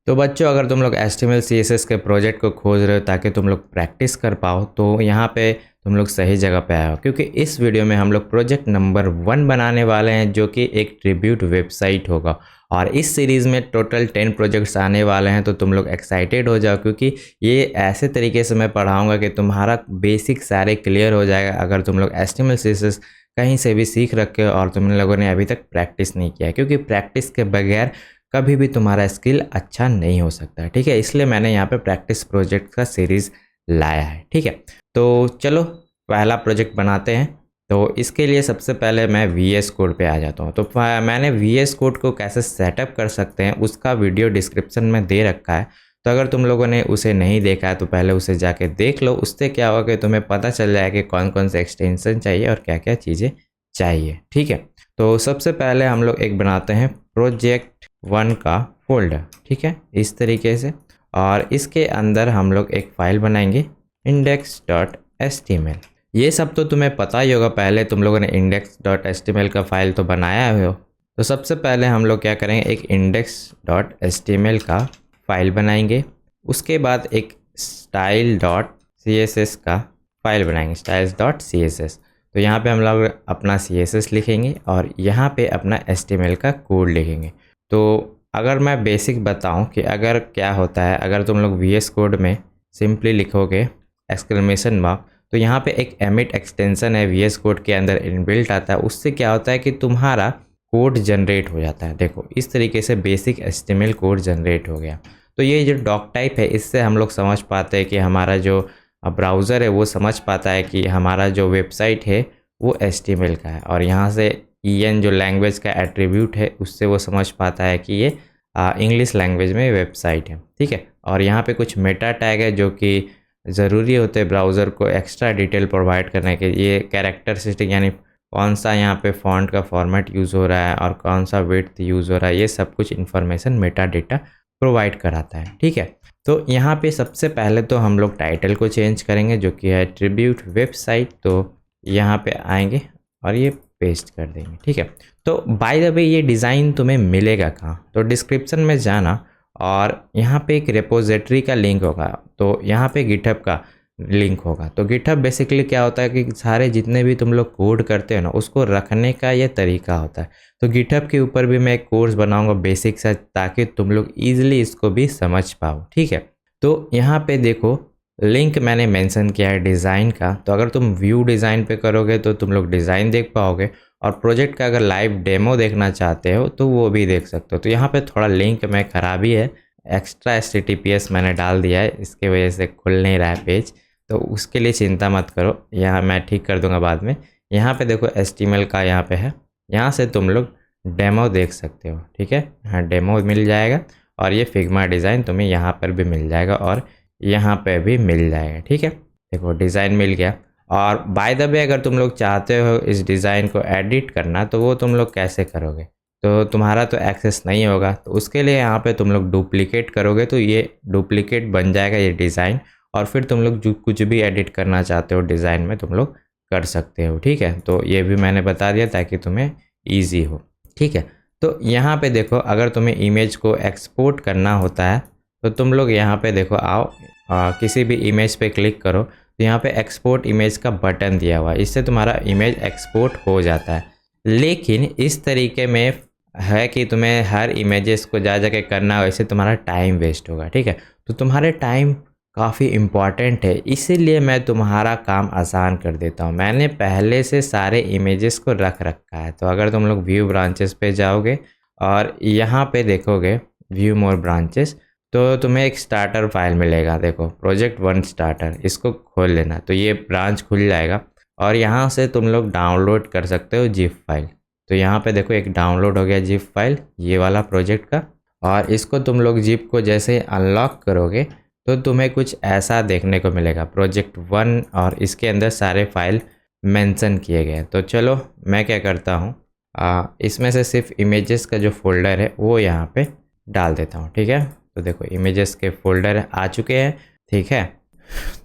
तो बच्चों, अगर तुम लोग HTML CSS के प्रोजेक्ट को खोज रहे हो ताकि तुम लोग प्रैक्टिस कर पाओ, तो यहाँ पे तुम लोग सही जगह पे आए हो, क्योंकि इस वीडियो में हम लोग प्रोजेक्ट नंबर 1 बनाने वाले हैं, जो कि एक ट्रिब्यूट वेबसाइट होगा। और इस सीरीज़ में टोटल 10 प्रोजेक्ट्स आने वाले हैं, तो तुम लोग एक्साइटेड हो जाओ, क्योंकि ये ऐसे तरीके से मैं पढ़ाऊँगा कि तुम्हारा बेसिक सारे क्लियर हो जाएगा। अगर तुम लोग HTML CSS कहीं से भी सीख रखे हो और तुम लोगों ने अभी तक प्रैक्टिस नहीं किया है, क्योंकि प्रैक्टिस के बगैर कभी भी तुम्हारा स्किल अच्छा नहीं हो सकता है। ठीक है, इसलिए मैंने यहाँ पे प्रैक्टिस प्रोजेक्ट का सीरीज़ लाया है। ठीक है, तो चलो पहला प्रोजेक्ट बनाते हैं। तो इसके लिए सबसे पहले मैं VS कोड पे आ जाता हूँ। तो मैंने VS कोड को कैसे सेटअप कर सकते हैं उसका वीडियो डिस्क्रिप्शन में दे रखा है। तो अगर तुम लोगों ने उसे नहीं देखा है तो पहले उसे जाके देख लो। उससे क्या होगा कि तुम्हें पता चल जाएगा कि कौन कौन से एक्सटेंशन चाहिए और क्या क्या चीज़ें चाहिए। ठीक है, तो सबसे पहले हम लोग एक बनाते हैं प्रोजेक्ट 1 का फोल्डर। ठीक है, इस तरीके से। और इसके अंदर हम लोग एक फ़ाइल बनाएंगे index.html। ये सब तो तुम्हें पता ही होगा, पहले तुम लोगों ने index.html का फ़ाइल तो बनाया हो। तो सबसे पहले हम लोग क्या करेंगे, एक index.html का फ़ाइल बनाएंगे। उसके बाद एक style.css का फ़ाइल बनाएंगे, styles.css। तो यहाँ पे हम लोग अपना CSS लिखेंगे और यहाँ पे अपना HTML का कोड लिखेंगे। तो अगर मैं बेसिक बताऊं कि अगर क्या होता है, अगर तुम लोग VS कोड में सिंपली लिखोगे एक्सक्लेमेशन मार्क, तो यहाँ पे एक एमिट एक्सटेंशन है VS कोड के अंदर इनबिल्ट आता है। उससे क्या होता है कि तुम्हारा कोड जनरेट हो जाता है। देखो, इस तरीके से बेसिक HTML कोड जनरेट हो गया। तो ये जो डॉक टाइप है, इससे हम लोग समझ पाते हैं कि हमारा जो ब्राउज़र है वो समझ पाता है कि हमारा जो वेबसाइट है वो HTML का है। और यहाँ से EN जो लैंग्वेज का एट्रीब्यूट है, उससे वो समझ पाता है कि ये इंग्लिश लैंग्वेज में वेबसाइट है। ठीक है, और यहाँ पे कुछ मेटा टैग है जो कि ज़रूरी होते हैं ब्राउज़र को एक्स्ट्रा डिटेल प्रोवाइड करने के। ये कैरेक्टरिस्टिक, यानी कौन सा यहाँ पे फॉन्ट का फॉर्मेट यूज़ हो रहा है और कौन सा विड्थ यूज़ हो रहा है, ये सब कुछ इन्फॉर्मेशन मेटा डेटा प्रोवाइड कराता है। ठीक है, तो यहाँ पे सबसे पहले तो हम लोग टाइटल को चेंज करेंगे, जो कि है ट्रिब्यूट वेबसाइट। तो यहाँ पे आएंगे और ये पेस्ट कर देंगे। ठीक है, तो बाय द वे ये डिज़ाइन तुम्हें मिलेगा कहाँ, तो डिस्क्रिप्शन में जाना और यहाँ पे एक रेपोजिटरी का लिंक होगा। तो यहाँ पे गिटहब का लिंक होगा। तो गिटहब बेसिकली क्या होता है कि सारे जितने भी तुम लोग कोड करते हो ना, उसको रखने का ये तरीका होता है। तो गिटहब के ऊपर भी मैं एक कोर्स बनाऊंगा बेसिक सा, ताकि तुम लोग ईजिली इसको भी समझ पाओ। ठीक है, तो यहाँ पे देखो लिंक मैंने मेंशन किया है डिज़ाइन का। तो अगर तुम व्यू डिज़ाइन पे करोगे तो तुम लोग डिज़ाइन देख पाओगे, और प्रोजेक्ट का अगर लाइव डेमो देखना चाहते हो तो वो भी देख सकते हो। तो यहाँ पे थोड़ा लिंक में खराबी है, एक्स्ट्रा HTTPS मैंने डाल दिया है, इसके वजह से खुल नहीं रहा है पेज। तो उसके लिए चिंता मत करो, यहाँ मैं ठीक कर दूंगा बाद में। यहाँ पे देखो HTML का यहाँ पे है, यहाँ से तुम लोग डेमो देख सकते हो। ठीक है, हाँ डेमो मिल जाएगा, और ये फिग्मा डिज़ाइन तुम्हें यहाँ पर भी मिल जाएगा और यहाँ पे भी मिल जाएगा। ठीक है, देखो डिज़ाइन मिल गया। और बाय द वे, अगर तुम लोग चाहते हो इस डिज़ाइन को एडिट करना, तो वो तुम लोग कैसे करोगे, तो तुम्हारा तो एक्सेस नहीं होगा। तो उसके लिए यहाँ पे तुम लोग डुप्लीकेट करोगे, तो ये डुप्लीकेट बन जाएगा ये डिज़ाइन, और फिर तुम लोग जो कुछ भी एडिट करना चाहते हो डिज़ाइन में तुम लोग कर सकते हो। ठीक है, तो ये भी मैंने बता दिया ताकि तुम्हें ईजी हो। ठीक है, तो यहाँ पे देखो, अगर तुम्हें इमेज को एक्सपोर्ट करना होता है तो तुम लोग यहाँ पे देखो आओ, किसी भी इमेज पे क्लिक करो, तो यहाँ पे एक्सपोर्ट इमेज का बटन दिया हुआ है, इससे तुम्हारा इमेज एक्सपोर्ट हो जाता है। लेकिन इस तरीके में है कि तुम्हें हर इमेजेस को जा जाके करना हो, इससे तुम्हारा टाइम वेस्ट होगा। ठीक है, तो तुम्हारे टाइम काफ़ी इम्पॉर्टेंट है, इसीलिए मैं तुम्हारा काम आसान कर देता हूँ। मैंने पहले से सारे इमेजेस को रख रखा है। तो अगर तुम लोग व्यू ब्रांचेस पे जाओगे और यहाँ पे देखोगे व्यू मोर ब्रांचेस, तो तुम्हें एक स्टार्टर फाइल मिलेगा। देखो प्रोजेक्ट 1 स्टार्टर, इसको खोल लेना, तो ये ब्रांच खुल जाएगा और यहाँ से तुम लोग डाउनलोड कर सकते हो जिप फाइल। तो यहाँ पे देखो एक डाउनलोड हो गया जिप फाइल, ये वाला प्रोजेक्ट का। और इसको तुम लोग जिप को जैसे अनलॉक करोगे तो तुम्हें कुछ ऐसा देखने को मिलेगा, प्रोजेक्ट 1, और इसके अंदर सारे फाइल मेंशन किए गए। तो चलो मैं क्या करता हूँ, इसमें से सिर्फ इमेजेस का जो फोल्डर है वो यहाँ पे डाल देता हूँ। ठीक है, तो देखो इमेजेस के फोल्डर आ चुके हैं। ठीक है,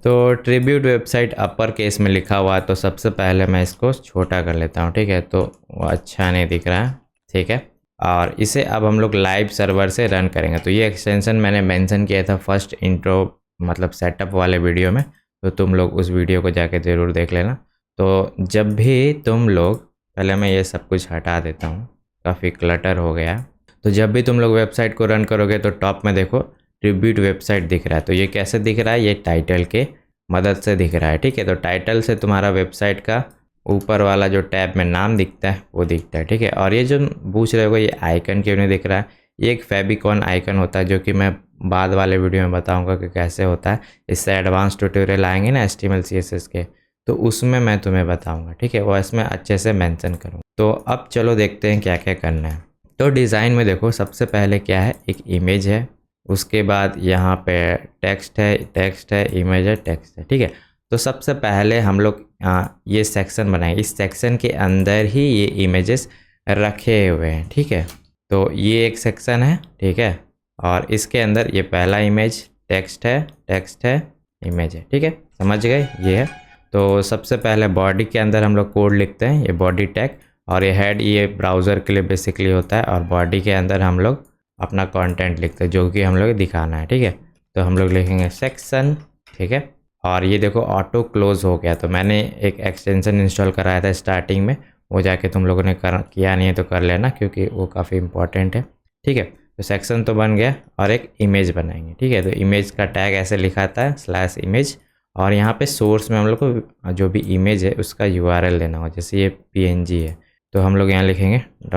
तो ट्रिब्यूट वेबसाइट अपर केस में लिखा हुआ है, तो सबसे पहले मैं इसको छोटा कर लेता हूँ। ठीक है, तो वो अच्छा नहीं दिख रहा है। ठीक है, और इसे अब हम लोग लाइव सर्वर से रन करेंगे। तो ये एक्सटेंशन मैंने मेंशन किया था फर्स्ट इंट्रो मतलब सेटअप वाले वीडियो में, तो तुम लोग उस वीडियो को जाके ज़रूर देख लेना। तो जब भी तुम लोग, पहले मैं ये सब कुछ हटा देता हूँ, काफ़ी क्लटर हो गया। तो जब भी तुम लोग वेबसाइट को रन करोगे तो टॉप में देखो ट्रिब्यूट वेबसाइट दिख रहा है। तो ये कैसे दिख रहा है, ये टाइटल के मदद से दिख रहा है, ठीक है। तो टाइटल से तुम्हारा वेबसाइट का ऊपर वाला जो टैब में नाम दिखता है वो दिखता है, ठीक है। और ये जो पूछ रहे हो ये आइकन क्यों नहीं दिख रहा है, ये एक फेविकॉन आइकन होता है जो कि मैं बाद वाले वीडियो में बताऊंगा कि कैसे होता है। इससे एडवांस ट्यूटोरियल आएंगे ना HTML CSS के, तो उसमें मैं तुम्हें बताऊंगा, ठीक है। वो इसमें अच्छे से मेंशन करूँ। तो अब चलो देखते हैं क्या क्या करना है। तो डिज़ाइन में देखो सबसे पहले क्या है, एक इमेज है, उसके बाद यहाँ पे टेक्स्ट है, इमेज है, टेक्स्ट है, ठीक है। तो सबसे पहले हम लोग ये सेक्शन बनाएंगे, इस सेक्शन के अंदर ही ये इमेजेस रखे हुए हैं, ठीक है। तो ये एक सेक्शन है, ठीक है, और इसके अंदर ये पहला इमेज टेक्स्ट है, इमेज है, ठीक है, समझ गए ये है। तो सबसे पहले बॉडी के अंदर हम लोग कोड लिखते हैं, ये बॉडी टैग, और ये हेड ये ब्राउज़र के लिए बेसिकली होता है, और बॉडी के अंदर हम लोग अपना कंटेंट लिखते हैं जो कि हम लोग दिखाना है, ठीक है। तो हम लोग लिखेंगे सेक्शन, ठीक है। और ये देखो ऑटो क्लोज हो गया, तो मैंने एक एक्सटेंशन इंस्टॉल कराया था स्टार्टिंग में, वो जाके तुम लोगों ने किया नहीं है तो कर लेना क्योंकि वो काफ़ी इंपॉर्टेंट है, ठीक है। तो सेक्शन तो बन गया और एक इमेज बनाएंगे, ठीक है। तो इमेज का टैग ऐसे लिखाता है /image, और यहाँ पे सोर्स में हम लोग को जो भी इमेज है उसका URL देना हो, जैसे ये PNG है तो हम लोग यहाँ लिखेंगे //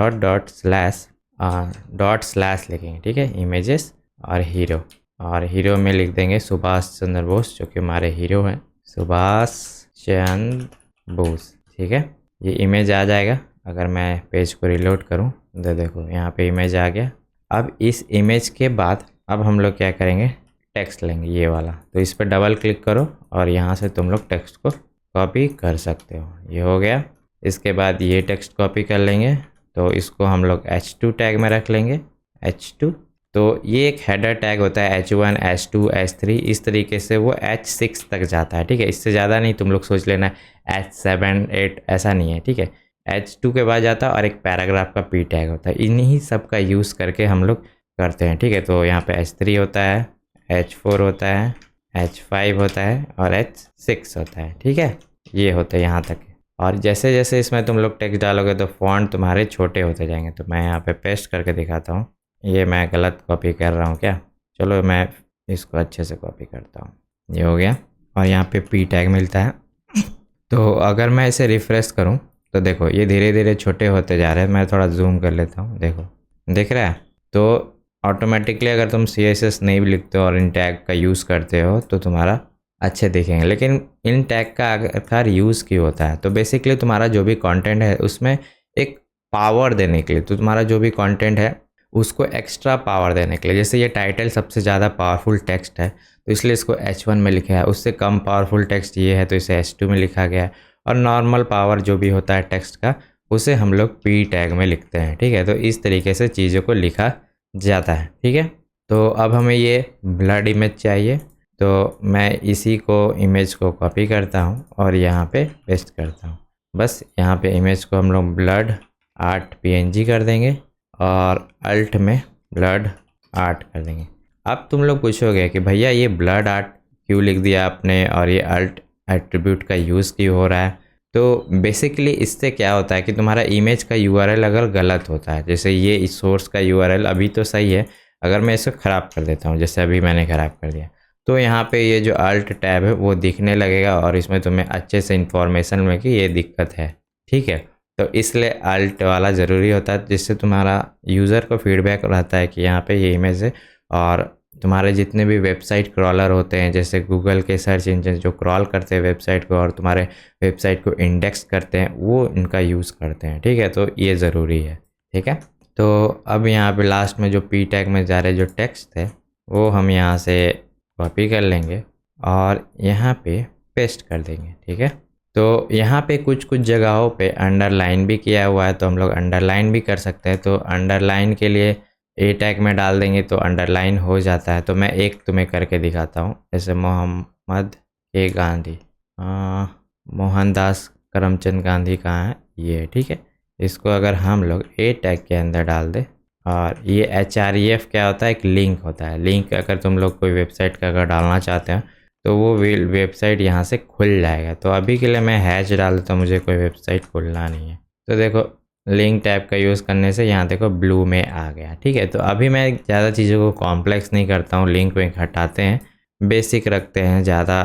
लिखेंगे, ठीक है, इमेजेस और हीरो, और हीरो में लिख देंगे सुभाष चंद्र बोस जो कि हमारे हीरो हैं, सुभाष चंद्र बोस, ठीक है। ये इमेज आ जाएगा। अगर मैं पेज को रिलोड करूं तो देखो यहाँ पे इमेज आ गया। अब इस इमेज के बाद अब हम लोग क्या करेंगे, टेक्स्ट लेंगे ये वाला, तो इस पर डबल क्लिक करो और यहाँ से तुम लोग टेक्स्ट को कॉपी कर सकते हो, ये हो गया। इसके बाद ये टेक्स्ट कॉपी कर लेंगे, तो इसको हम लोग H2 टैग में रख लेंगे, H2। तो ये एक हेडर टैग होता है, H1 H2 H3, इस तरीके से वो H6 तक जाता है, ठीक है। इससे ज़्यादा नहीं, तुम लोग सोच लेना H7 8 ऐसा नहीं है, ठीक है। H2 के बाद जाता है और एक पैराग्राफ का P टैग होता है, इन्हीं सब का यूज़ करके हम लोग करते हैं, ठीक है। तो यहाँ पे H3 होता है, H4 होता है, H5 होता है और H6 होता है, ठीक है। ये होता है यहाँ तक। और जैसे जैसे इसमें तुम लोग टेक्स्ट डालोगे तो फॉन्ट तुम्हारे छोटे होते जाएंगे। तो मैं यहाँ पे पेस्ट करके दिखाता हूँ, ये मैं गलत कॉपी कर रहा हूँ क्या, चलो मैं इसको अच्छे से कॉपी करता हूँ, ये हो गया। और यहाँ पे P टैग मिलता है। तो अगर मैं इसे रिफ़्रेश करूँ तो देखो ये धीरे धीरे छोटे होते जा रहे हैं। मैं थोड़ा जूम कर लेता हूँ, देखो दिख रहा है। तो ऑटोमेटिकली अगर तुम CSS नहीं भी लिखते हो और इन टैग का यूज़ करते हो तो तुम्हारा अच्छे दिखेंगे। लेकिन इन टैग का आखिरकार यूज़ क्यों होता है, तो बेसिकली तुम्हारा जो भी कंटेंट है उसमें एक पावर देने के लिए, तो तुम्हारा जो भी कंटेंट है उसको एक्स्ट्रा पावर देने के लिए। जैसे ये टाइटल सबसे ज़्यादा पावरफुल टेक्स्ट है तो इसलिए इसको H1 में लिखा है, उससे कम पावरफुल टेक्स्ट ये है तो इसे H2 में लिखा गया है, और नॉर्मल पावर जो भी होता है टेक्स्ट का उसे हम लोग P टैग में लिखते हैं, ठीक है। तो इस तरीके से चीज़ों को लिखा जाता है, ठीक है। तो अब हमें ये ब्लड इमेज चाहिए, तो मैं इसी को इमेज को कॉपी करता हूँ और यहाँ पे पेस्ट करता हूँ। बस यहाँ पे इमेज को हम लोग ब्लड आर्ट PNG कर देंगे और अल्ट में ब्लड आर्ट कर देंगे। अब तुम लोग पूछोगे कि भैया ये ब्लड आर्ट क्यों लिख दिया आपने और ये अल्ट एट्रीब्यूट का यूज़ क्यों हो रहा है। तो बेसिकली इससे क्या होता है कि तुम्हारा इमेज का URL अगर गलत होता है, जैसे ये इस सोर्स का URL अभी तो सही है, अगर मैं इसको ख़राब कर देता हूँ जैसे अभी मैंने ख़राब कर दिया, तो यहाँ पे ये जो अल्ट टैब है वो दिखने लगेगा और इसमें तुम्हें अच्छे से इन्फॉर्मेशन में कि ये दिक्कत है, ठीक है। तो इसलिए अल्ट वाला ज़रूरी होता है, जिससे तुम्हारा यूज़र को फीडबैक रहता है कि यहाँ पे ये इमेज है। और तुम्हारे जितने भी वेबसाइट क्रॉलर होते हैं, जैसे गूगल के सर्च इंजन जो क्रॉल करते हैं वेबसाइट को और तुम्हारे वेबसाइट को इंडेक्स करते हैं, वो इनका यूज़ करते हैं, ठीक है। तो ये ज़रूरी है, ठीक है। तो अब यहाँ पे लास्ट में जो P टैग में जा रहे जो टेक्स्ट है वो हम यहाँ से कॉपी कर लेंगे और यहाँ पे पेस्ट कर देंगे, ठीक है। तो यहाँ पे कुछ कुछ जगहों पे अंडरलाइन भी किया हुआ है, तो हम लोग अंडरलाइन भी कर सकते हैं। तो अंडरलाइन के लिए A टैग में डाल देंगे तो अंडरलाइन हो जाता है। तो मैं एक तुम्हें करके दिखाता हूँ, जैसे मोहम्मद के गांधी, मोहनदास करमचंद गांधी कहाँ है, ये ठीक है, इसको अगर हम लोग ए टैग के अंदर डाल दें, और ये href क्या होता है, एक लिंक होता है। लिंक अगर तुम लोग कोई वेबसाइट का अगर डालना चाहते हैं तो वो वेबसाइट यहाँ से खुल जाएगा। तो अभी के लिए मैं हैश डाल देता हूँ, मुझे कोई वेबसाइट खुलना नहीं है। तो देखो लिंक टैब का यूज़ करने से यहाँ देखो ब्लू में आ गया, ठीक है। तो अभी मैं ज़्यादा चीज़ों को कॉम्प्लेक्स नहीं करता हूँ, लिंक विंक हटाते हैं, बेसिक रखते हैं, ज़्यादा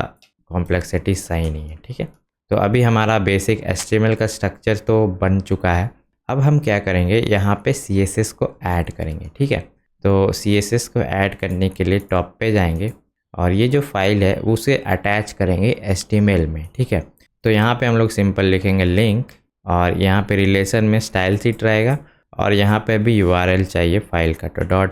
कॉम्प्लेक्सिटी सही नहीं है, ठीक है। तो अभी हमारा बेसिक HTML का स्ट्रक्चर तो बन चुका है। अब हम क्या करेंगे, यहाँ पे CSS को ऐड करेंगे, ठीक है। तो CSS को ऐड करने के लिए टॉप पे जाएंगे और ये जो फाइल है उसे अटैच करेंगे HTML में, ठीक है। तो यहाँ पे हम लोग सिंपल लिखेंगे लिंक, और यहाँ पे रिलेशन में स्टाइल शीट रहेगा, और यहाँ पे भी URL चाहिए फाइल का, तो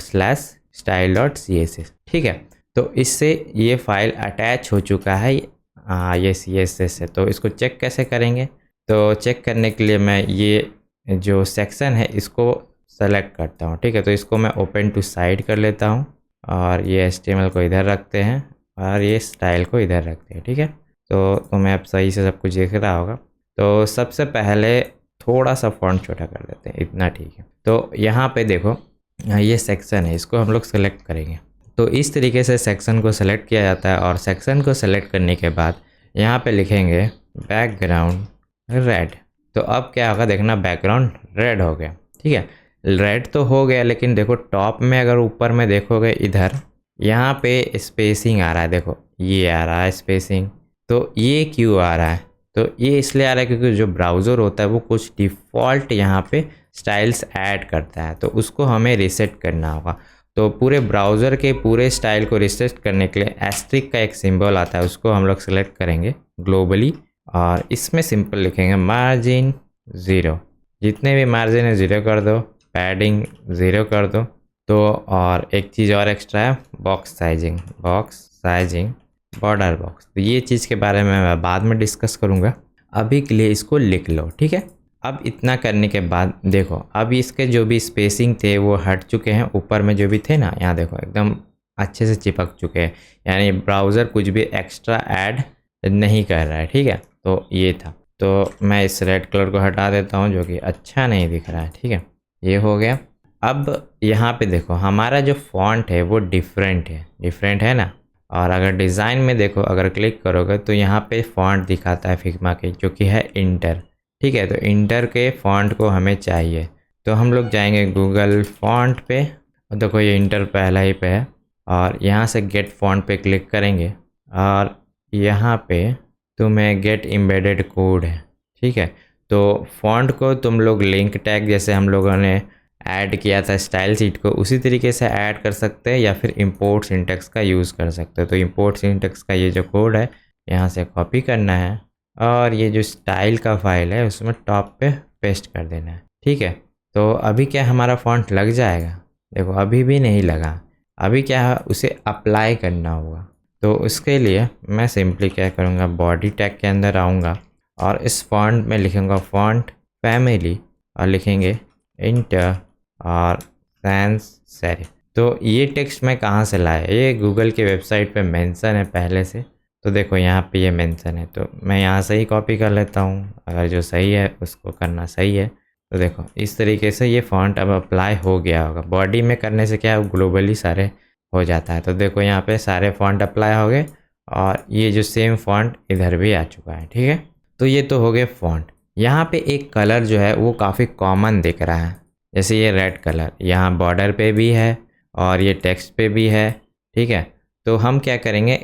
.style.css, ठीक है। तो इससे ये फाइल अटैच हो चुका है, ये CSS है। तो इसको चेक कैसे करेंगे, तो चेक करने के लिए मैं ये जो सेक्शन है इसको सेलेक्ट करता हूँ, ठीक है। तो इसको मैं ओपन टू साइड कर लेता हूँ, और ये HTML को इधर रखते हैं, और ये स्टाइल को इधर रखते हैं, ठीक है। तो तुम्हें अब सही से सब कुछ दिख रहा होगा। तो सबसे पहले थोड़ा सा फॉन्ट छोटा कर देते हैं, इतना ठीक है। तो यहाँ पे देखो ये सेक्शन है, इसको हम लोग सेलेक्ट करेंगे। तो इस तरीके से सेक्शन को सेलेक्ट किया जाता है, और सेक्शन को सेलेक्ट करने के बाद यहाँ पे लिखेंगे बैकग्राउंड रेड। तो अब क्या होगा, देखना बैकग्राउंड रेड हो गया, ठीक है। रेड तो हो गया, लेकिन देखो टॉप में अगर ऊपर में देखोगे इधर यहाँ पे स्पेसिंग आ रहा है, देखो ये आ रहा है स्पेसिंग। तो ये क्यों आ रहा है, तो ये इसलिए आ रहा है क्योंकि जो ब्राउज़र होता है वो कुछ डिफ़ॉल्ट यहाँ पे स्टाइल्स ऐड करता है, तो उसको हमें रीसेट करना होगा। तो पूरे ब्राउज़र के पूरे स्टाइल को रीसेट करने के लिए एस्ट्रिक का एक सिंबल आता है, उसको हम लोग सेलेक्ट करेंगे ग्लोबली, और इसमें सिंपल लिखेंगे मार्जिन 0, जितने भी मार्जिन है 0 कर दो, पैडिंग 0 कर दो। तो और एक चीज़ और एक्स्ट्रा है, बॉक्स साइजिंग, बॉर्डर बॉक्स। तो ये चीज़ के बारे में मैं बाद में डिस्कस करूँगा, अभी के लिए इसको लिख लो, ठीक है। अब इतना करने के बाद देखो अब इसके जो भी स्पेसिंग थे वो हट चुके हैं, ऊपर में जो भी थे ना, यहाँ देखो एकदम अच्छे से चिपक चुके हैं, यानी ब्राउज़र कुछ भी एक्स्ट्रा ऐड नहीं कर रहा है, ठीक है। तो ये था, तो मैं इस रेड कलर को हटा देता हूँ जो कि अच्छा नहीं दिख रहा है, ठीक है। ये हो गया। अब यहाँ पे देखो हमारा जो फॉन्ट है वो डिफरेंट है ना। और अगर डिज़ाइन में देखो, अगर क्लिक करोगे तो यहाँ पे फॉन्ट दिखाता है फिग्मा के, जो कि है इंटर, ठीक है। तो इंटर के फॉन्ट को हमें चाहिए, तो हम लोग जाएंगे गूगल फॉन्ट पे, और देखो ये इंटर पहला ही पे है, और यहाँ से गेट फॉन्ट पे क्लिक करेंगे, और यहाँ पे तुम्हें गेट एम्बेडेड कोड है, ठीक है। तो फॉन्ट को तुम लोग लिंक टैग जैसे हम लोगों ने ऐड किया था स्टाइल शीट को, उसी तरीके से ऐड कर सकते हैं, या फिर इंपोर्ट सिंटेक्स का यूज़ कर सकते हो। तो इंपोर्ट सिंटेक्स का ये जो कोड है यहाँ से कॉपी करना है, और ये जो स्टाइल का फाइल है उसमें टॉप पे पेस्ट कर देना है, ठीक है। तो अभी क्या हमारा फॉन्ट लग जाएगा, देखो अभी भी नहीं लगा। अभी क्या है, उसे अप्लाई करना होगा। तो उसके लिए मैं सिंपली क्या करूँगा, बॉडी टैग के अंदर आऊँगा, और इस फॉन्ट में लिखूँगा फॉन्ट फैमिली, और लिखेंगे इंटर और सैंस सेरिफ। तो ये टेक्स्ट मैं कहाँ से लाया, ये गूगल की वेबसाइट पे मेंशन है पहले से। तो देखो यहाँ पे ये मेंशन है, तो मैं यहाँ से ही कॉपी कर लेता हूँ, अगर जो सही है उसको करना सही है। तो देखो इस तरीके से ये फॉन्ट अब अप्लाई हो गया होगा। बॉडी में करने से क्या ग्लोबली सारे हो जाता है। तो देखो यहाँ पे सारे फॉन्ट अप्लाई हो गए, और ये जो सेम फॉन्ट इधर भी आ चुका है, ठीक है। तो ये तो हो गए फॉन्ट। यहाँ पे एक कलर जो है वो काफ़ी कॉमन दिख रहा है, जैसे ये रेड कलर यहाँ बॉर्डर पे भी है और ये टेक्स्ट पे भी है, ठीक है। तो हम क्या करेंगे,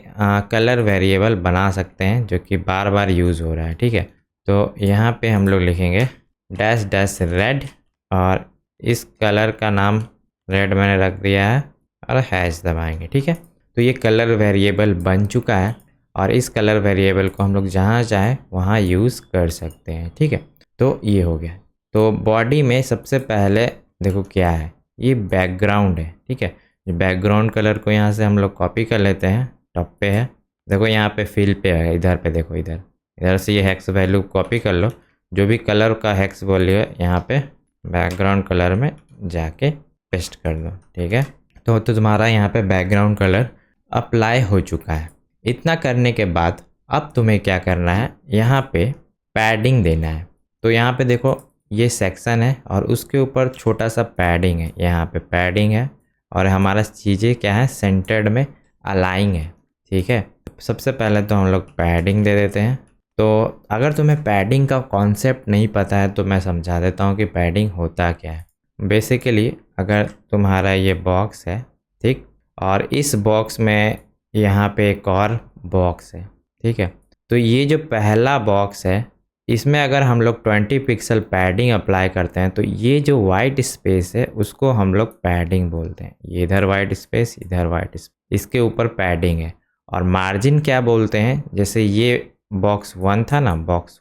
कलर वेरिएबल बना सकते हैं जो कि बार बार यूज़ हो रहा है, ठीक है। तो यहाँ पे हम लोग लिखेंगे डैश डैश रेड, और इस कलर का नाम रेड मैंने रख दिया है, और हैश दबाएंगे, ठीक है। तो ये कलर वेरिएबल बन चुका है, और इस कलर वेरिएबल को हम लोग जहाँ चाहें वहाँ यूज़ कर सकते हैं, ठीक है। तो ये हो गया। तो बॉडी में सबसे पहले देखो क्या है, ये बैकग्राउंड है, ठीक है। बैकग्राउंड कलर को यहाँ से हम लोग कॉपी कर लेते हैं, टॉप पे है, देखो यहाँ पे फिल पे है, इधर पे देखो, इधर से ये हेक्स वैल्यू कॉपी कर लो, जो भी कलर का हेक्स वैल्यू है यहाँ पे बैकग्राउंड कलर में जाके पेस्ट कर दो, ठीक है। तो तुम्हारा यहाँ पे बैकग्राउंड कलर अप्लाई हो चुका है। इतना करने के बाद अब तुम्हें क्या करना है, यहाँ पे पैडिंग देना है। तो यहाँ पे देखो ये सेक्शन है और उसके ऊपर छोटा सा पैडिंग है, यहाँ पे पैडिंग है और हमारा चीज़ें क्या है सेंटर्ड में अलाइन है। ठीक है, सबसे पहले तो हम लोग पैडिंग दे देते हैं। तो अगर तुम्हें पैडिंग का कॉन्सेप्ट नहीं पता है तो मैं समझा देता हूँ कि पैडिंग होता क्या है। बेसिकली अगर तुम्हारा ये बॉक्स है, ठीक, और इस बॉक्स में यहाँ पे एक और बॉक्स है, ठीक है, तो ये जो पहला बॉक्स है इसमें अगर हम लोग 20 पिक्सल पैडिंग अप्लाई करते हैं तो ये जो वाइट स्पेस है उसको हम लोग पैडिंग बोलते हैं। ये इधर वाइट स्पेस, इधर वाइट स्पेस, इसके ऊपर पैडिंग है। और मार्जिन क्या बोलते हैं, जैसे ये बॉक्स 1 था ना, बॉक्स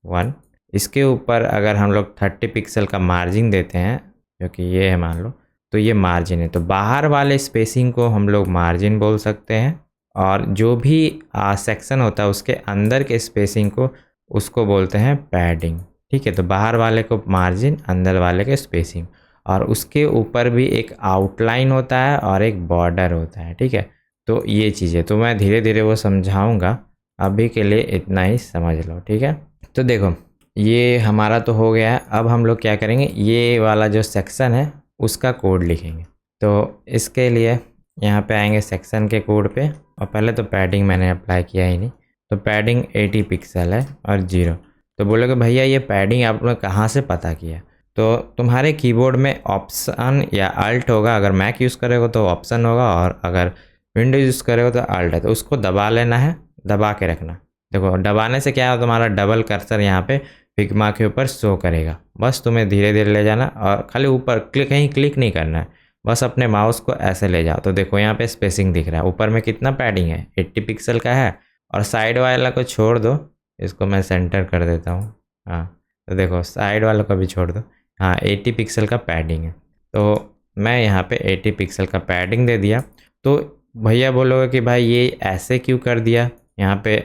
वन, इसके ऊपर अगर हम लोग 30 पिक्सल का मार्जिन देते हैं, जो कि ये है मान लो, तो ये मार्जिन है। तो बाहर वाले स्पेसिंग को हम लोग मार्जिन बोल सकते हैं और जो भी सेक्शन होता है उसके अंदर के स्पेसिंग को उसको बोलते हैं पैडिंग। ठीक है, तो बाहर वाले को मार्जिन, अंदर वाले के स्पेसिंग, और उसके ऊपर भी एक आउटलाइन होता है और एक बॉर्डर होता है। ठीक है, तो ये चीज़ें तो मैं धीरे धीरे वो समझाऊंगा, अभी के लिए इतना ही समझ लो। ठीक है, तो देखो ये हमारा तो हो गया है। अब हम लोग क्या करेंगे, ये वाला जो सेक्शन है उसका कोड लिखेंगे। तो इसके लिए यहाँ पे आएंगे सेक्शन के कोड पे, और पहले तो पैडिंग मैंने अप्लाई किया ही नहीं, तो पैडिंग 80 पिक्सल है और 0। तो बोलोगे भैया ये पैडिंग आपने कहाँ से पता किया, तो तुम्हारे कीबोर्ड में ऑप्शन या अल्ट होगा, अगर मैक यूज़ करेगा तो ऑप्शन होगा और अगर विंडोज यूज़ करेगा तो अल्ट है। तो उसको दबा लेना है, दबा के रखना। देखो दबाने से क्या है, तुम्हारा डबल कर्सर यहाँ पे फिग्मा के ऊपर शो करेगा। बस तुम्हें धीरे धीरे ले जाना और खाली ऊपर कहीं क्लिक नहीं करना है, बस अपने माउस को ऐसे ले जाओ। तो देखो यहाँ पे स्पेसिंग दिख रहा है, ऊपर में कितना पैडिंग है, 80 पिक्सल का है, और साइड वाला को छोड़ दो, इसको मैं सेंटर कर देता हूँ। हाँ, तो देखो साइड वालों को भी छोड़ दो। हाँ, 80 पिक्सल का पैडिंग है, तो मैं यहाँ पे 80 पिक्सल का पैडिंग दे दिया। तो भैया बोलोगे कि भाई ये ऐसे क्यों कर दिया, यहाँ पे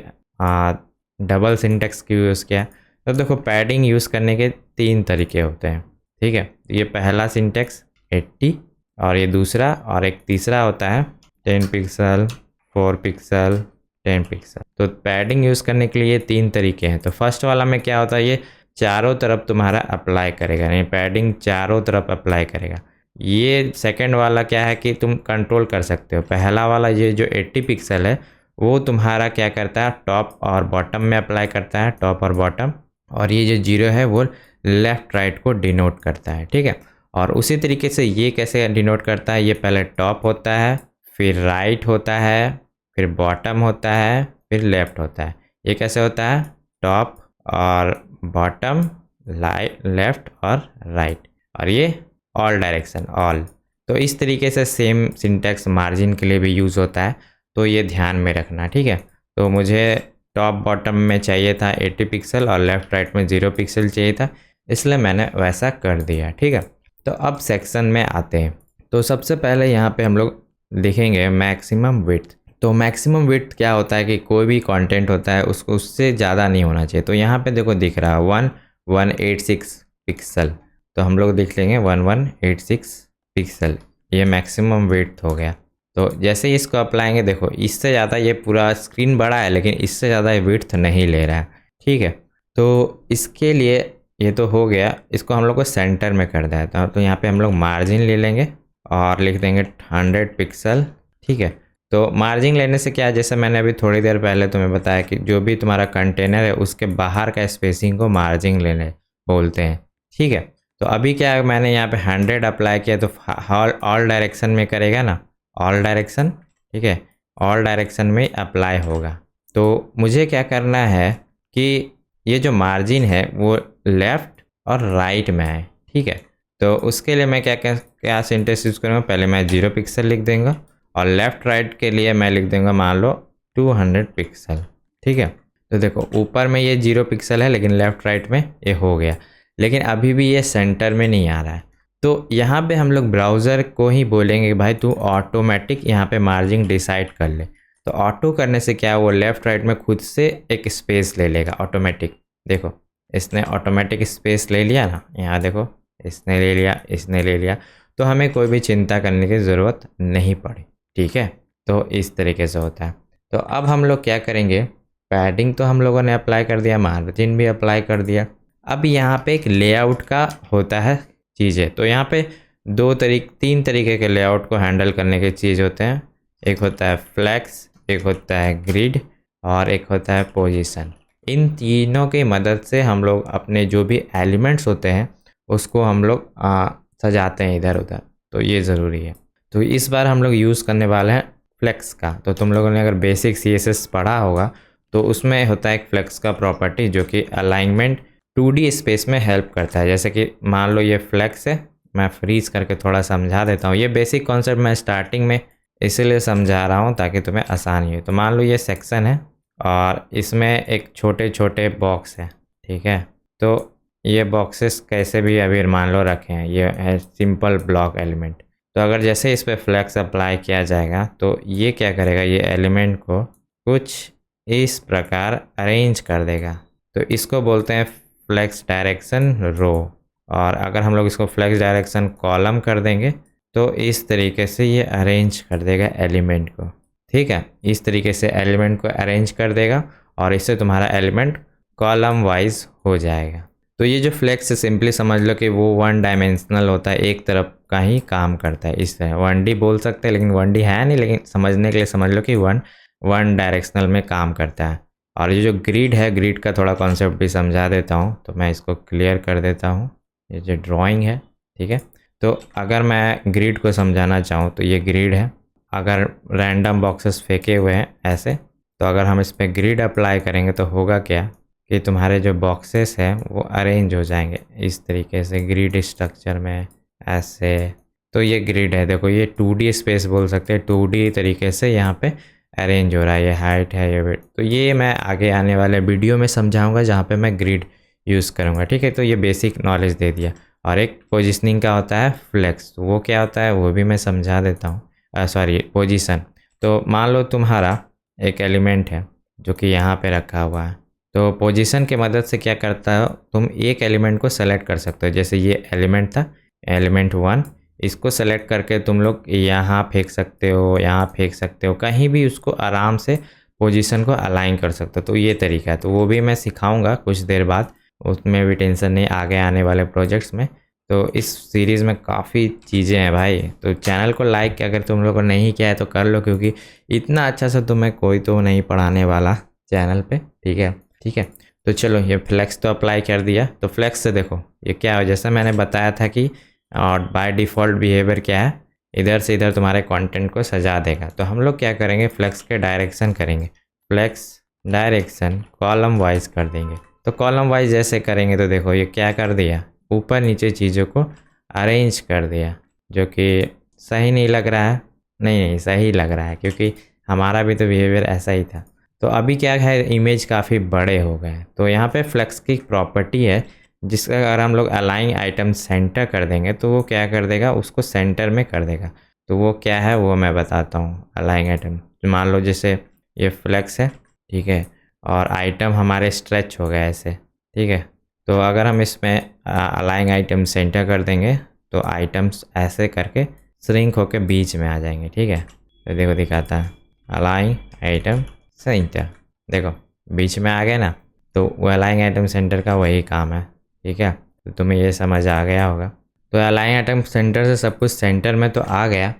डबल सिंटेक्स क्यों यूज़ किया। तो देखो पैडिंग यूज़ करने के 3 तरीके होते हैं। ठीक है, ये पहला सिंटेक्स 80, और ये दूसरा, और एक तीसरा होता है 10 पिक्सल, 4 पिक्सल, 10 पिक्सल। तो पैडिंग यूज़ करने के लिए 3 तरीके हैं। तो फर्स्ट वाला में क्या होता है, ये चारों तरफ तुम्हारा अप्लाई करेगा, नहीं पैडिंग चारों तरफ अप्लाई करेगा। ये सेकंड वाला क्या है कि तुम कंट्रोल कर सकते हो। पहला वाला ये जो 80 पिक्सल है वो तुम्हारा क्या करता है, टॉप और बॉटम में अप्लाई करता है, टॉप और बॉटम, और ये जो 0 है वो लेफ़्ट राइट को डिनोट करता है। ठीक है, और उसी तरीके से ये कैसे डिनोट करता है, ये पहले टॉप होता है, फिर राइट होता है, फिर बॉटम होता है, फिर लेफ़्ट होता है। ये कैसे होता है, टॉप और बॉटम, लेफ़्ट और राइट, और ये ऑल डायरेक्शन, ऑल। तो इस तरीके से सेम सिंटेक्स मार्जिन के लिए भी यूज़ होता है, तो ये ध्यान में रखना। ठीक है, तो मुझे टॉप बॉटम में चाहिए था 80 पिक्सल और लेफ़्ट राइट में 0 पिक्सल चाहिए था, इसलिए मैंने वैसा कर दिया। ठीक है, तो अब सेक्शन में आते हैं। तो सबसे पहले यहाँ पे हम लोग लिखेंगे मैक्सिमम विड्थ। तो मैक्सिमम विड्थ क्या होता है कि कोई भी कंटेंट होता है उसको उससे ज़्यादा नहीं होना चाहिए। तो यहाँ पे देखो दिख रहा है 1186 पिक्सल, तो हम लोग देख लेंगे 1186 पिक्सल, ये मैक्सिमम विड्थ हो गया। तो जैसे ही इसको अप्लाएंगे, देखो इससे ज़्यादा, ये पूरा स्क्रीन बड़ा है लेकिन इससे ज़्यादा विड्थ नहीं ले रहा है। ठीक है, तो इसके लिए ये तो हो गया, इसको हम लोग को सेंटर में कर देता है। तो यहाँ पे हम लोग मार्जिन ले लेंगे और लिख देंगे 100 पिक्सल। ठीक है, तो मार्जिन लेने से क्या है, जैसे मैंने अभी थोड़ी देर पहले तुम्हें बताया कि जो भी तुम्हारा कंटेनर है उसके बाहर का स्पेसिंग को मार्जिन लेने बोलते हैं। ठीक है, तो अभी क्या है, मैंने यहाँ पे 100 अप्लाई किया, तो ऑल डायरेक्शन में करेगा ना, ऑल डायरेक्शन। ठीक है, ऑल डायरेक्शन में अप्लाई होगा। तो मुझे क्या करना है कि ये जो मार्जिन है वो लेफ़्ट और राइट में है। ठीक है, तो उसके लिए मैं क्या सिंटेक्स यूज़ करूँगा, पहले मैं 0 पिक्सल लिख दूँगा और लेफ़्ट राइट के लिए मैं लिख दूँगा मान लो 200 पिक्सल। ठीक है, तो देखो ऊपर में ये 0 पिक्सल है लेकिन लेफ़्ट राइट में ये हो गया, लेकिन अभी भी ये सेंटर में नहीं आ रहा है। तो यहाँ पे हम लोग ब्राउज़र को ही बोलेंगे कि भाई तू ऑटोमेटिक यहाँ पे मार्जिन डिसाइड कर ले। तो ऑटो करने से क्या है, वो लेफ़्ट राइट में खुद से एक स्पेस ले लेगा ऑटोमेटिक। देखो इसने ऑटोमेटिक स्पेस ले लिया ना, यहाँ देखो इसने ले लिया, इसने ले लिया, तो हमें कोई भी चिंता करने की ज़रूरत नहीं पड़ी। ठीक है, तो इस तरीके से होता है। तो अब हम लोग क्या करेंगे, पैडिंग तो हम लोगों ने अप्लाई कर दिया, मार्जिन भी अप्लाई कर दिया। अब यहाँ पे एक लेआउट का होता है चीज़ें, तो यहाँ पे तीन तरीके के लेआउट को हैंडल करने के चीज़ होते हैं। एक होता है फ्लेक्स, एक होता है ग्रिड और एक होता है पोजीशन। इन तीनों की मदद से हम लोग अपने जो भी एलिमेंट्स होते हैं उसको हम लोग सजाते हैं इधर उधर, तो ये ज़रूरी है। तो इस बार हम लोग यूज़ करने वाले हैं फ्लेक्स का। तो तुम लोगों ने अगर बेसिक CSS पढ़ा होगा तो उसमें होता है एक फ्लेक्स का प्रॉपर्टी जो कि अलाइनमेंट 2D स्पेस में हेल्प करता है। जैसे कि मान लो ये फ्लेक्स है, मैं फ्रीज करके थोड़ा समझा देता हूँ। ये बेसिक कॉन्सेप्ट मैं स्टार्टिंग में इसीलिए समझा रहा हूँ ताकि तुम्हें आसानी हो। तो मान लो ये सेक्शन है और इसमें एक छोटे छोटे बॉक्स है, ठीक है। तो ये बॉक्सेस कैसे भी अभी मान लो रखे हैं, ये है सिंपल ब्लॉक एलिमेंट। तो अगर जैसे इस पर फ्लेक्स अप्लाई किया जाएगा तो ये क्या करेगा, ये एलिमेंट को कुछ इस प्रकार अरेंज कर देगा। तो इसको बोलते हैं फ्लेक्स डायरेक्शन रो। और अगर हम लोग इसको फ्लेक्स डायरेक्शन कॉलम कर देंगे तो इस तरीके से ये अरेंज कर देगा एलिमेंट को, ठीक है। इस तरीके से एलिमेंट को अरेंज कर देगा और इससे तुम्हारा एलिमेंट कॉलम वाइज हो जाएगा। तो ये जो फ्लेक्स सिंपली समझ लो कि वो 1 डायमेंशनल होता है, एक तरफ का ही काम करता है। इस तरह 1D बोल सकते हैं, लेकिन 1D है नहीं, लेकिन समझने के लिए समझ लो कि 1 डायरेक्शनल में काम करता है। और ये जो ग्रिड है, ग्रिड का थोड़ा कॉन्सेप्ट भी समझा देता हूँ, तो मैं इसको क्लियर कर देता हूँ। ये जो ड्राइंग है, ठीक है। तो अगर मैं ग्रिड को समझाना चाहूँ तो ये ग्रिड है। अगर रैंडम बॉक्सेस फेंके हुए हैं ऐसे, तो अगर हम इस पर ग्रिड अप्लाई करेंगे तो होगा क्या कि तुम्हारे जो बॉक्सेस हैं वो अरेंज हो जाएंगे इस तरीके से ग्रिड स्ट्रक्चर में ऐसे। तो ये ग्रिड है, देखो ये 2D स्पेस बोल सकते हैं, 2D तरीके से यहाँ पे अरेंज हो रहा है। ये हाइट है, ये वेट। तो ये मैं आगे आने वाले वीडियो में समझाऊंगा जहाँ पे मैं ग्रिड यूज़ करूँगा, ठीक है। तो ये बेसिक नॉलेज दे दिया। और एक पोजिशनिंग का होता है फ्लेक्स, तो वो क्या होता है वो भी मैं समझा देता हूँ। Sorry, position. तो मान लो तुम्हारा एक एलिमेंट है जो कि यहाँ पे रखा हुआ है, तो पोजीशन के मदद से क्या करता है, तुम एक एलिमेंट को सेलेक्ट कर सकते हो। जैसे ये एलिमेंट था, एलिमेंट 1, इसको सेलेक्ट करके तुम लोग यहाँ फेंक सकते हो, यहाँ फेंक सकते हो, कहीं भी उसको आराम से पोजीशन को अलाइन कर सकते हो। तो ये तरीका है, तो वो भी मैं सिखाऊंगा कुछ देर बाद, उसमें भी टेंशन नहीं, आगे आने वाले प्रोजेक्ट्स में। तो इस सीरीज़ में काफ़ी चीज़ें हैं भाई। तो चैनल को लाइक अगर तुम लोगों ने नहीं किया है तो कर लो, क्योंकि इतना अच्छा सा तुम्हें कोई तो नहीं पढ़ाने वाला चैनल पे, ठीक है। ठीक है, तो चलो ये फ्लेक्स तो अप्लाई कर दिया। तो फ्लेक्स से देखो ये क्या है, जैसा मैंने बताया था कि और बाय डिफ़ॉल्ट बिहेवियर क्या है, इधर से इधर तुम्हारे कंटेंट को सजा देगा। तो हम लोग क्या करेंगे, फ्लेक्स के डायरेक्शन करेंगे, फ्लेक्स डायरेक्शन कॉलम वाइज कर देंगे। तो कॉलम वाइज जैसे करेंगे तो देखो ये क्या कर दिया, ऊपर नीचे चीज़ों को अरेंज कर दिया, जो कि सही नहीं लग रहा है। नहीं सही लग रहा है, क्योंकि हमारा भी तो बिहेवियर ऐसा ही था। तो अभी क्या है, इमेज काफ़ी बड़े हो गए। तो यहाँ पे फ्लेक्स की प्रॉपर्टी है जिसका अगर हम लोग अलाइन आइटम सेंटर कर देंगे तो वो क्या कर देगा, उसको सेंटर में कर देगा। तो वो क्या है वो मैं बताता हूँ। अलाइन आइटम, मान लो जैसे ये फ्लेक्स है, ठीक है, और आइटम हमारे स्ट्रेच हो गए ऐसे, ठीक है। तो अगर हम इसमें अलाइन आइटम सेंटर कर देंगे तो आइटम्स ऐसे करके श्रिंक होकर बीच में आ जाएंगे, ठीक है। तो देखो दिखाता है अलाइन आइटम सेंटर, देखो बीच में आ गए ना। तो वो अलाइन आइटम सेंटर का वही काम है, ठीक है। तो तुम्हें ये समझ आ गया होगा। तो अलाइन आइटम सेंटर से सब कुछ सेंटर में तो आ गया।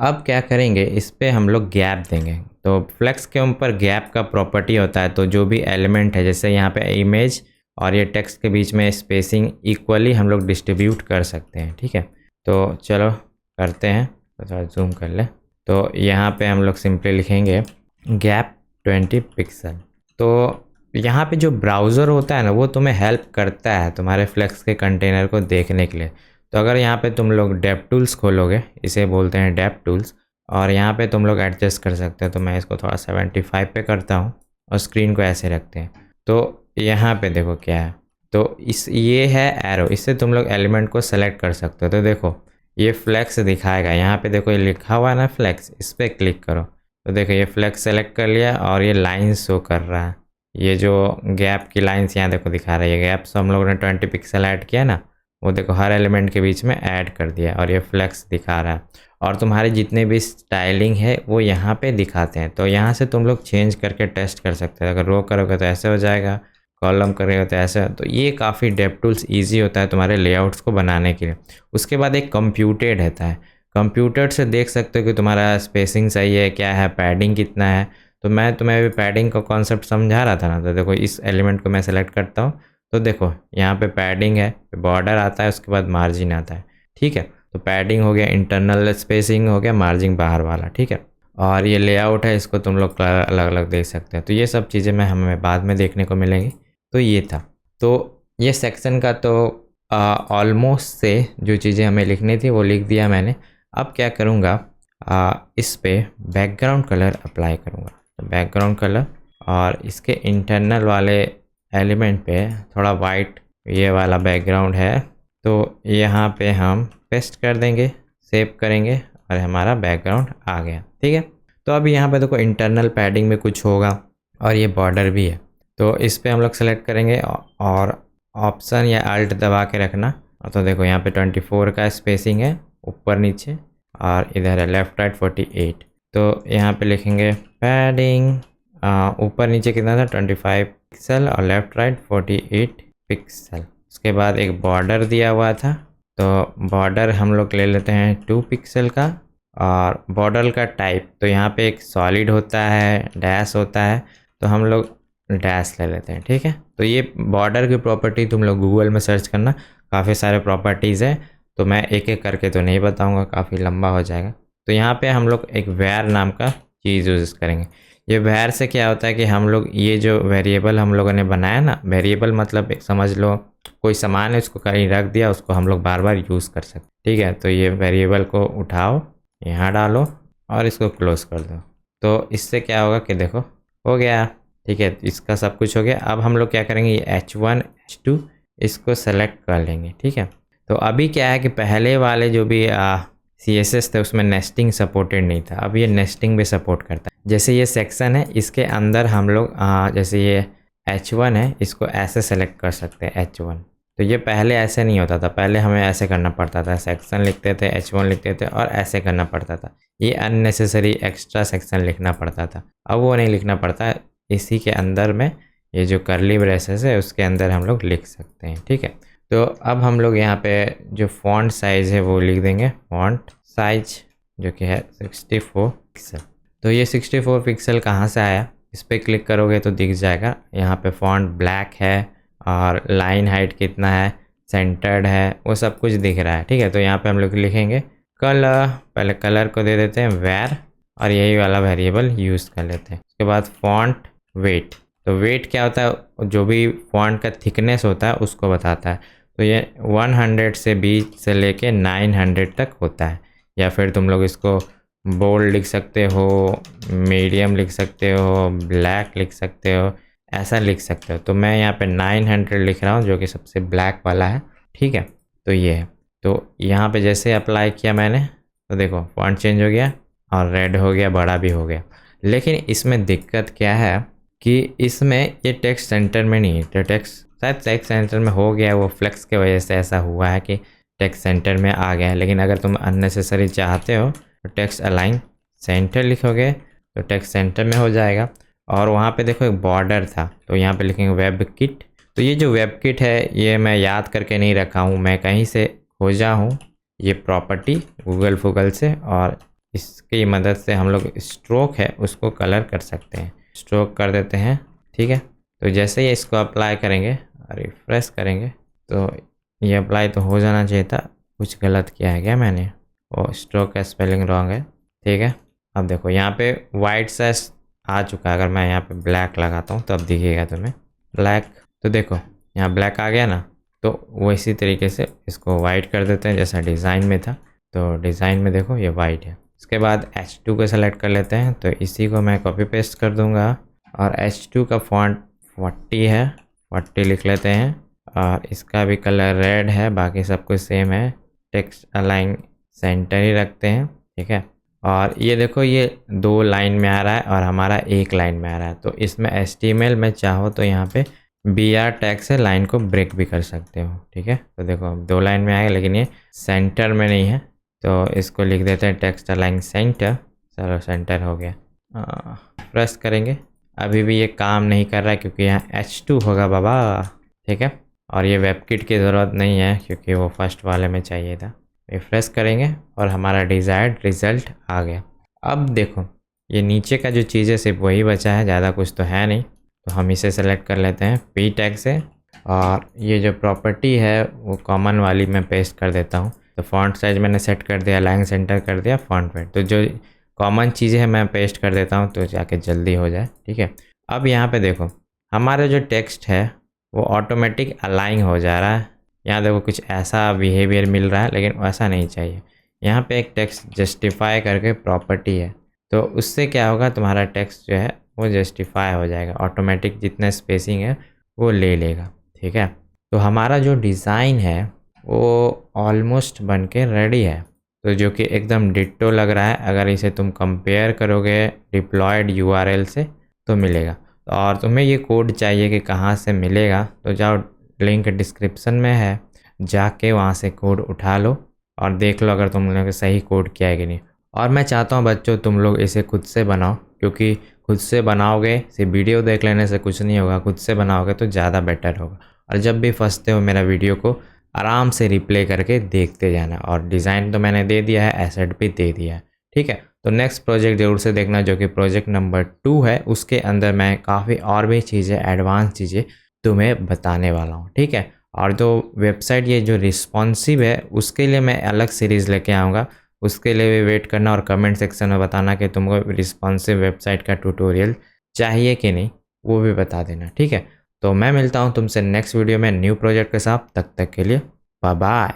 अब क्या करेंगे, इस पर हम लोग गैप देंगे। तो फ्लेक्स के ऊपर गैप का प्रॉपर्टी होता है। तो जो भी एलिमेंट है, जैसे यहाँ पे इमेज और ये टेक्स्ट के बीच में स्पेसिंग इक्वली हम लोग डिस्ट्रीब्यूट कर सकते हैं, ठीक है। तो चलो करते हैं, तो थोड़ा जूम कर ले। तो यहाँ पे हम लोग सिंपली लिखेंगे गैप 20 पिक्सल। तो यहाँ पे जो ब्राउज़र होता है ना, वो तुम्हें हेल्प करता है तुम्हारे फ्लेक्स के कंटेनर को देखने के लिए। तो अगर यहाँ पे तुम लोग डेप टूल्स खोलोगे, इसे बोलते हैं डेप टूल्स, और यहाँ पे तुम लोग एडजस्ट कर सकते हो। तो मैं इसको थोड़ा 75 पे करता हूँ और स्क्रीन को ऐसे रखते हैं। तो यहाँ पे देखो क्या है, तो ये है एरो, इससे तुम लोग एलिमेंट को सेलेक्ट कर सकते हो। तो देखो ये फ्लेक्स दिखाएगा, यहाँ पे देखो ये लिखा हुआ है ना फ्लेक्स, इस पर क्लिक करो तो देखो ये फ्लेक्स सेलेक्ट कर लिया और ये लाइन शो कर रहा है। ये जो गैप की लाइन्स यहाँ देखो दिखा रही है, गैप से हम लोगों ने 20 पिक्सल ऐड किया ना, वो देखो हर एलिमेंट के बीच में ऐड कर दिया और ये फ्लेक्स दिखा रहा है। और तुम्हारे जितने भी स्टाइलिंग है वो यहाँ पे दिखाते हैं। तो यहाँ से तुम लोग चेंज करके टेस्ट कर सकते हो। अगर रो करोगे तो ऐसे हो जाएगा, कॉलम कर रहे होते हैं ऐसे, तो ये काफ़ी डेप्टूल्स ईजी होता है तुम्हारे लेआउट्स को बनाने के लिए। उसके बाद एक कंप्यूटेड रहता है, कंप्यूटर से देख सकते हो कि तुम्हारा स्पेसिंग सही है क्या है, पैडिंग कितना है। तो मैं तुम्हें अभी पैडिंग का कॉन्सेप्ट समझा रहा था ना, तो देखो इस एलिमेंट को मैं सेलेक्ट करता हूँ, तो देखो यहाँ पे पैडिंग है, बॉर्डर आता है, उसके बाद मार्जिन आता है, ठीक है। तो पैडिंग हो गया, इंटरनल स्पेसिंग हो गया, मार्जिन बाहर वाला, ठीक है। और ये लेआउट है, इसको तुम लोग अलग अलग देख सकते हैं। तो ये सब चीज़ें हमें बाद में देखने को मिलेंगी। तो ये था, तो ये सेक्शन का तो ऑलमोस्ट से जो चीज़ें हमें लिखनी थी वो लिख दिया मैंने। अब क्या करूँगा, इस पे बैकग्राउंड कलर अप्लाई करूँगा। तो बैकग्राउंड कलर और इसके इंटरनल वाले एलिमेंट पे थोड़ा वाइट ये वाला बैकग्राउंड है, तो यहाँ पे हम पेस्ट कर देंगे, सेव करेंगे और हमारा बैकग्राउंड आ गया, ठीक है। तो अब यहाँ पे देखो इंटरनल पैडिंग में कुछ होगा और ये बॉर्डर भी है, तो इस पे हम लोग सेलेक्ट करेंगे और ऑप्शन या अल्ट दबा के रखना। तो देखो यहाँ पे 24 का स्पेसिंग है ऊपर नीचे, और इधर है लेफ़्ट राइट 48। तो यहाँ पे लिखेंगे पैडिंग ऊपर नीचे कितना था 25 पिक्सल और लेफ़्ट राइट 48 पिक्सल। उसके बाद एक बॉर्डर दिया हुआ था, तो बॉर्डर हम लोग ले लेते हैं 2 पिक्सल का। और बॉर्डर का टाइप, तो यहाँ पे एक सॉलिड होता है, डैश होता है, तो हम लोग डैश ले लेते हैं, ठीक है। तो ये बॉर्डर की प्रॉपर्टी तुम लोग गूगल में सर्च करना, काफ़ी सारे प्रॉपर्टीज़ है, तो मैं एक एक करके तो नहीं बताऊंगा, काफ़ी लंबा हो जाएगा। तो यहाँ पे हम लोग एक वैर नाम का चीज़ यूज़ करेंगे। ये वैर से क्या होता है कि हम लोग ये जो वेरिएबल हम लोगों ने बनाया ना, वेरिएबल मतलब एक समझ लो कोई सामान है उसको कहीं रख दिया, उसको हम लोग बार बार यूज़ कर सकते, ठीक है। तो ये वेरिएबल को उठाओ, यहाँ डालो और इसको क्लोज कर दो। तो इससे क्या होगा कि देखो हो गया, ठीक है। इसका सब कुछ हो गया। अब हम लोग क्या करेंगे, ये H1 H2 इसको सेलेक्ट कर लेंगे, ठीक है। तो अभी क्या है कि पहले वाले जो भी CSS थे उसमें नेस्टिंग सपोर्टेड नहीं था, अब ये नेस्टिंग भी सपोर्ट करता है। जैसे ये सेक्शन है, इसके अंदर हम लोग जैसे ये H1 है, इसको ऐसे सेलेक्ट कर सकते हैं H1। तो ये पहले ऐसे नहीं होता था, पहले हमें ऐसे करना पड़ता था, सेक्शन लिखते थे, H1 लिखते थे और ऐसे करना पड़ता था। ये अननेसेसरी एक्स्ट्रा सेक्शन लिखना पड़ता था, अब वो नहीं लिखना पड़ता। इसी के अंदर में ये जो करली ब्रेसेस है उसके अंदर हम लोग लिख सकते हैं, ठीक है। तो अब हम लोग यहाँ पे जो फॉन्ट साइज़ है वो लिख देंगे, फॉन्ट साइज जो कि है 64 पिक्सल। तो ये 64 पिक्सल कहाँ से आया, इस पर क्लिक करोगे तो दिख जाएगा। यहाँ पे फॉन्ट ब्लैक है और लाइन हाइट कितना है, सेंटर्ड है, वो सब कुछ दिख रहा है, ठीक है। तो यहाँ पे हम लोग लिखेंगे कलर, पहले कलर को दे देते हैं वैर और यही वाला वेरिएबल यूज़ कर लेते हैं। उसके बाद फॉन्ट वेट, तो वेट क्या होता है, जो भी फॉन्ट का थिकनेस होता है उसको बताता है। तो ये 100 से 20 से लेके 900 तक होता है। या फिर तुम लोग इसको बोल्ड लिख सकते हो, मीडियम लिख सकते हो, ब्लैक लिख सकते हो, ऐसा लिख सकते हो। तो मैं यहाँ पे 900 लिख रहा हूँ जो कि सबसे ब्लैक वाला है, ठीक है। तो ये है, तो यहाँ पे जैसे अप्लाई किया मैंने तो देखो फॉन्ट चेंज हो गया और रेड हो गया, बड़ा भी हो गया। लेकिन इसमें दिक्कत क्या है कि इसमें ये टेक्स्ट सेंटर में नहीं है, तो टेक्स्ट शायद टेक्स्ट सेंटर में हो गया, वो फ्लेक्स की वजह से ऐसा हुआ है कि टेक्स्ट सेंटर में आ गया है। लेकिन अगर तुम अननेसेसरी चाहते हो तो टेक्स्ट अलाइन सेंटर लिखोगे तो टेक्स्ट सेंटर में हो जाएगा। और वहाँ पे देखो एक बॉर्डर था, तो यहाँ पे लिखेंगे वेब किट। तो ये जो वेब किट है ये मैं याद करके नहीं रखा हूँ, मैं कहीं से खोजा हूँ ये प्रॉपर्टी गूगल से, और इसकी मदद से हम लोग स्ट्रोक है उसको कलर कर सकते हैं। स्ट्रोक कर देते हैं, ठीक है। तो जैसे ही इसको अप्लाई करेंगे, रिफ्रेश करेंगे, तो ये अप्लाई तो हो जाना चाहिए था। कुछ गलत किया है क्या मैंने, वो स्ट्रोक का स्पेलिंग रॉन्ग है, ठीक है। अब देखो यहाँ पे वाइट सा आ चुका है। अगर मैं यहाँ पे ब्लैक लगाता हूँ तो अब दिखेगा तुम्हें ब्लैक। तो देखो यहाँ ब्लैक आ गया ना, तो वो इसी तरीके से इसको वाइट कर देते हैं जैसा डिज़ाइन में था। तो डिज़ाइन में देखो ये वाइट है। इसके बाद H2 को सेलेक्ट कर लेते हैं, तो इसी को मैं कॉपी पेस्ट कर दूंगा और H2 का फॉन्ट 40 है, 40 लिख लेते हैं। और इसका भी कलर रेड है, बाकी सब कुछ सेम है। टेक्स्ट अलाइन सेंटर ही रखते हैं, ठीक है। और ये देखो ये 2 लाइन में आ रहा है और हमारा 1 लाइन में आ रहा है। तो इसमें HTML में चाहो तो यहाँ पे BR टैग से लाइन को ब्रेक भी कर सकते हो, ठीक है। तो देखो अब 2 लाइन में आएगा, लेकिन ये सेंटर में नहीं है, तो इसको लिख देते हैं टेक्स्ट अलाइन सेंटर। चलो सेंटर हो गया। प्रेस करेंगे अभी भी ये काम नहीं कर रहा है क्योंकि यहाँ H2 होगा बाबा, ठीक है। और ये वेबकिट की ज़रूरत नहीं है क्योंकि वो फर्स्ट वाले में चाहिए था। रिफ्रेश करेंगे और हमारा डिज़ायर्ड रिज़ल्ट आ गया। अब देखो ये नीचे का जो चीज़ है सिर्फ वही बचा है, ज़्यादा कुछ तो है नहीं। तो हम इसे सेलेक्ट कर लेते हैं P टैग से, और ये जो प्रॉपर्टी है वो कॉमन वाली मैं पेस्ट कर देता हूँ। तो फॉन्ट साइज मैंने सेट कर दिया, अलाइन सेंटर कर दिया, फॉन्ट वेट। तो जो कॉमन चीज़ें हैं मैं पेस्ट कर देता हूँ तो जाके जल्दी हो जाए, ठीक है। अब यहाँ पे देखो हमारा जो टेक्स्ट है वो ऑटोमेटिक अलाइन हो जा रहा है। यहाँ देखो कुछ ऐसा बिहेवियर मिल रहा है, लेकिन वैसा नहीं चाहिए। यहाँ पे एक टेक्स्ट जस्टिफाई करके प्रॉपर्टी है, तो उससे क्या होगा, तुम्हारा टेक्स्ट जो है वो जस्टिफाई हो जाएगा, ऑटोमेटिक जितना स्पेसिंग है वो ले लेगा, ठीक है। तो हमारा जो डिज़ाइन है वो ऑलमोस्ट बन के रेडी है, तो जो कि एकदम डिट्टो लग रहा है। अगर इसे तुम कंपेयर करोगे डिप्लॉयड URL से तो मिलेगा। और तुम्हें ये कोड चाहिए कि कहाँ से मिलेगा, तो जाओ लिंक डिस्क्रिप्शन में है, जाके वहाँ से कोड उठा लो और देख लो अगर तुम लोगों ने सही कोड किया है कि नहीं। और मैं चाहता हूँ बच्चों तुम लोग इसे खुद से बनाओ, क्योंकि खुद से बनाओगे, सिर्फ वीडियो देख लेने से कुछ नहीं होगा, खुद से बनाओगे तो ज़्यादा बेटर होगा। और जब भी फंसते हो मेरा वीडियो को आराम से रिप्ले करके देखते जाना। और डिज़ाइन तो मैंने दे दिया है, एसेट भी दे दिया है, ठीक है। तो नेक्स्ट प्रोजेक्ट ज़रूर से देखना, जो कि प्रोजेक्ट नंबर 2 है। उसके अंदर मैं काफ़ी और भी चीज़ें, एडवांस चीज़ें तुम्हें बताने वाला हूँ, ठीक है। और जो वेबसाइट ये जो रिस्पॉन्सिव है उसके लिए मैं अलग सीरीज़ लेके आऊँगा, उसके लिए भी वेट करना और कमेंट सेक्शन में बताना कि तुमको रिस्पॉन्सिव वेबसाइट का ट्यूटोरियल चाहिए कि नहीं, वो भी बता देना, ठीक है। तो मैं मिलता हूँ तुमसे नेक्स्ट वीडियो में न्यू प्रोजेक्ट के साथ, तब तक के लिए बाय बाय।